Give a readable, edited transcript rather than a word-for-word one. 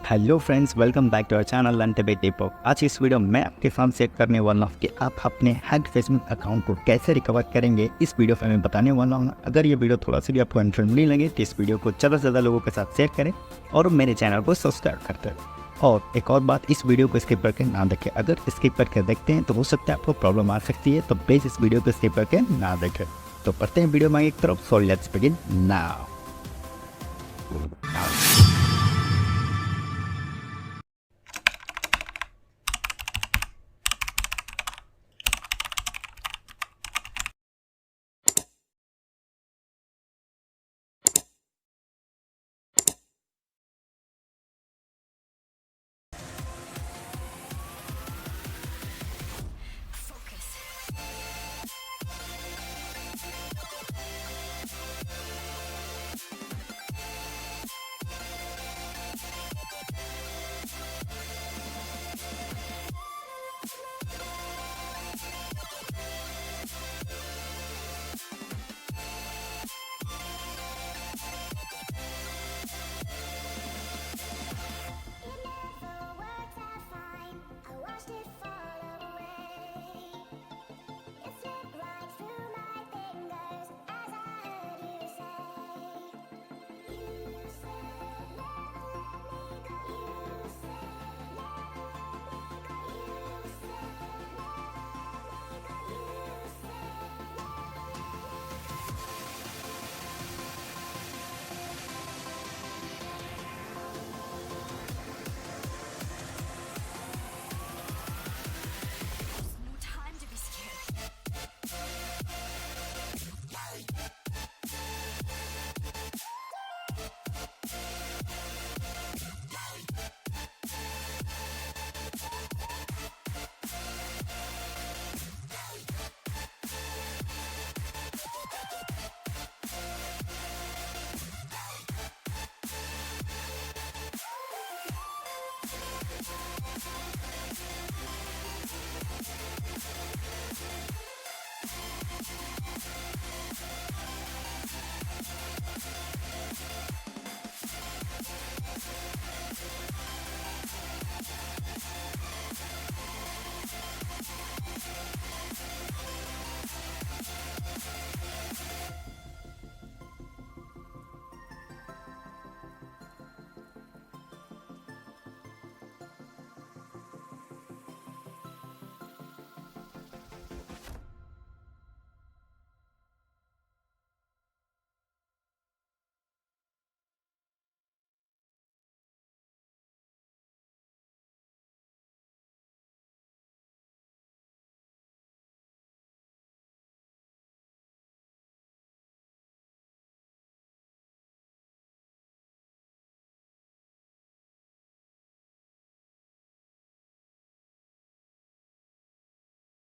Hello friends, welcome back to our channel learn with Deepak. आज इस video में आपके साथ शेयर करने वाला हूँ कि आप अपने हैक फेसबुक अकाउंट को कैसे रिकवर करेंगे। इस वीडियो में मैं बताने वाला हूँ। अगर ये वीडियो थोड़ा सा भी आपको इन्फॉर्मेटिव लगे तो इस वीडियो को ज़्यादा से ज़्यादा लोगों के साथ शेयर करें और मेरे चैनल को सब्सक्राइब करते हैं। और एक और बात, इस वीडियो को स्किप करके ना देखें। अगर स्किप करके देखते हैं तो हो सकता है आपको प्रॉब्लम आ सकती है, तो प्लीज़ इस वीडियो को स्किप करके ना देखें। तो पढ़ते हैं वीडियो में एक तरफ। So let's begin now.